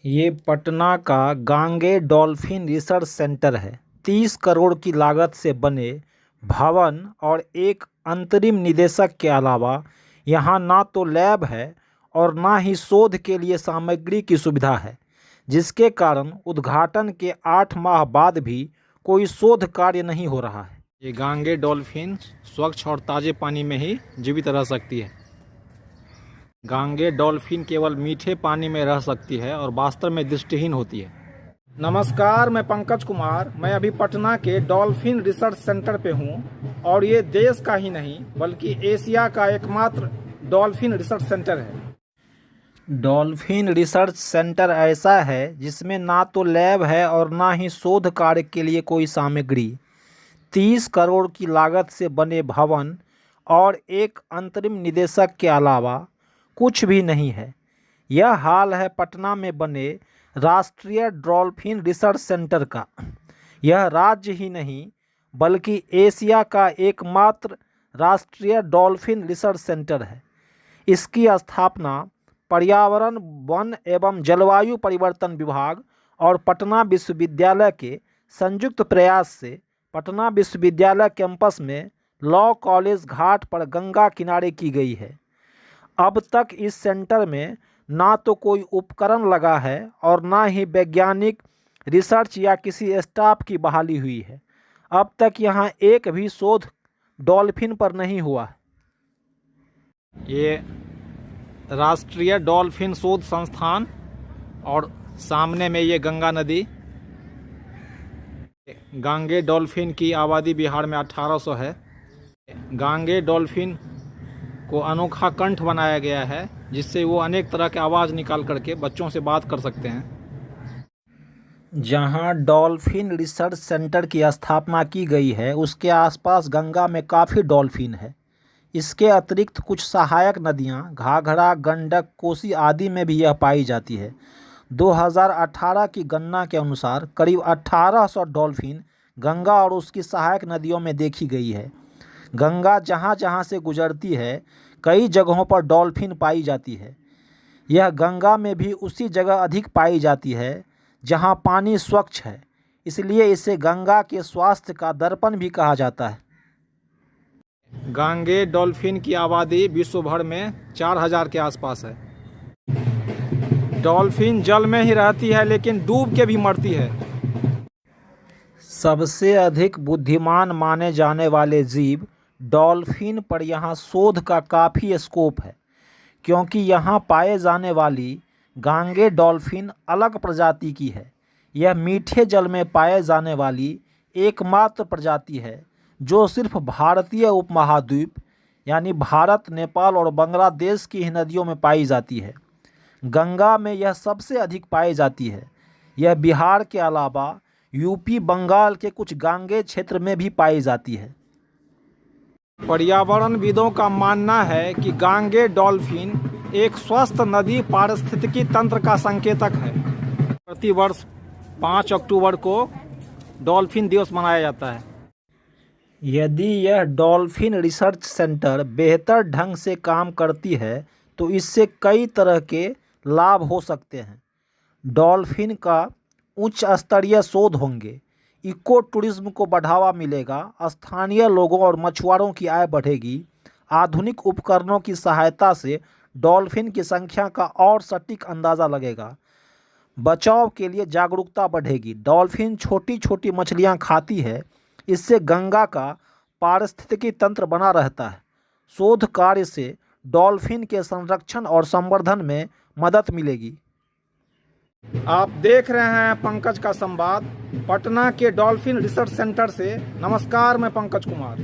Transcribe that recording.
ये पटना का गांगे dolphin research centre है। 30 करोड़ की लागत से बने भवन और एक अंतरिम निदेशक के अलावा यहाँ ना तो लैब है और ना ही शोध के लिए सामग्री की सुविधा है, जिसके कारण उद्घाटन के 8 माह बाद भी कोई शोध कार्य नहीं हो रहा है। ये गांगे डॉल्फिन स्वच्छ और ताजे पानी में ही जीवित रह सकती है। गांगे डॉल्फिन केवल मीठे पानी में रह सकती है और वास्तव में दृष्टिहीन होती है। नमस्कार, मैं पंकज कुमार। मैं अभी पटना के डॉल्फिन रिसर्च सेंटर पे हूँ और ये देश का ही नहीं बल्कि एशिया का एकमात्र डॉल्फिन रिसर्च सेंटर है। डॉल्फिन रिसर्च सेंटर ऐसा है जिसमें ना तो लैब है और ना ही शोध कार्य के लिए कोई सामग्री। 30 करोड़ की लागत से बने भवन और एक अंतरिम निदेशक के अलावा कुछ भी नहीं है। यह हाल है पटना में बने राष्ट्रीय डॉल्फिन रिसर्च सेंटर का। यह राज्य ही नहीं बल्कि एशिया का एकमात्र राष्ट्रीय डॉल्फिन रिसर्च सेंटर है। इसकी स्थापना पर्यावरण, वन एवं जलवायु परिवर्तन विभाग और पटना विश्वविद्यालय के संयुक्त प्रयास से पटना विश्वविद्यालय कैंपस में लॉ कॉलेज घाट पर गंगा किनारे की गई है। अब तक इस सेंटर में ना तो कोई उपकरण लगा है और ना ही वैज्ञानिक रिसर्च या किसी स्टाफ की बहाली हुई है। अब तक यहाँ एक भी शोध डॉल्फिन पर नहीं हुआ है। ये राष्ट्रीय डॉल्फिन शोध संस्थान और सामने में ये गंगा नदी। गांगे डॉल्फिन की आबादी बिहार में 1800 है। गांगे डॉल्फिन को अनोखा कंठ बनाया गया है जिससे वो अनेक तरह के आवाज़ निकाल करके बच्चों से बात कर सकते हैं। जहां डॉल्फिन रिसर्च सेंटर की स्थापना की गई है उसके आसपास गंगा में काफ़ी डॉल्फिन है। इसके अतिरिक्त कुछ सहायक नदियां घाघरा, गंडक, कोसी आदि में भी यह पाई जाती है। 2018 की गणना के अनुसार करीब 1800 डॉल्फिन गंगा और उसकी सहायक नदियों में देखी गई है। गंगा जहाँ जहाँ से गुजरती है कई जगहों पर डॉल्फिन पाई जाती है। यह गंगा में भी उसी जगह अधिक पाई जाती है जहाँ पानी स्वच्छ है, इसलिए इसे गंगा के स्वास्थ्य का दर्पण भी कहा जाता है। गांगे डॉल्फिन की आबादी विश्व भर में 4000 के आसपास है। डॉल्फिन जल में ही रहती है लेकिन डूब के भी मरती है। सबसे अधिक बुद्धिमान माने जाने वाले जीव डॉल्फिन पर यहाँ शोध का काफ़ी स्कोप है, क्योंकि यहाँ पाए जाने वाली गांगे डॉल्फिन अलग प्रजाति की है। यह मीठे जल में पाए जाने वाली एकमात्र प्रजाति है जो सिर्फ भारतीय उपमहाद्वीप यानी भारत, नेपाल और बांग्लादेश की ही नदियों में पाई जाती है। गंगा में यह सबसे अधिक पाई जाती है। यह बिहार के अलावा यूपी, बंगाल के कुछ गांगे क्षेत्र में भी पाई जाती है। पर्यावरणविदों का मानना है कि गांगे डॉल्फिन एक स्वस्थ नदी पारिस्थितिकी तंत्र का संकेतक है। प्रतिवर्ष 5 अक्टूबर को डॉल्फिन दिवस मनाया जाता है। यदि यह डॉल्फिन रिसर्च सेंटर बेहतर ढंग से काम करती है तो इससे कई तरह के लाभ हो सकते हैं। डॉल्फिन का उच्च स्तरीय शोध होंगे, इको टूरिज्म को बढ़ावा मिलेगा, स्थानीय लोगों और मछुआरों की आय बढ़ेगी। आधुनिक उपकरणों की सहायता से डॉल्फिन की संख्या का और सटीक अंदाज़ा लगेगा। बचाव के लिए जागरूकता बढ़ेगी। डॉल्फिन छोटी छोटी मछलियां खाती है, इससे गंगा का पारिस्थितिकी तंत्र बना रहता है। शोध कार्य से डॉल्फिन के संरक्षण और संवर्धन में मदद मिलेगी। आप देख रहे हैं पंकज का संवाद पटना के डॉल्फिन रिसर्च सेंटर से। नमस्कार, मैं पंकज कुमार।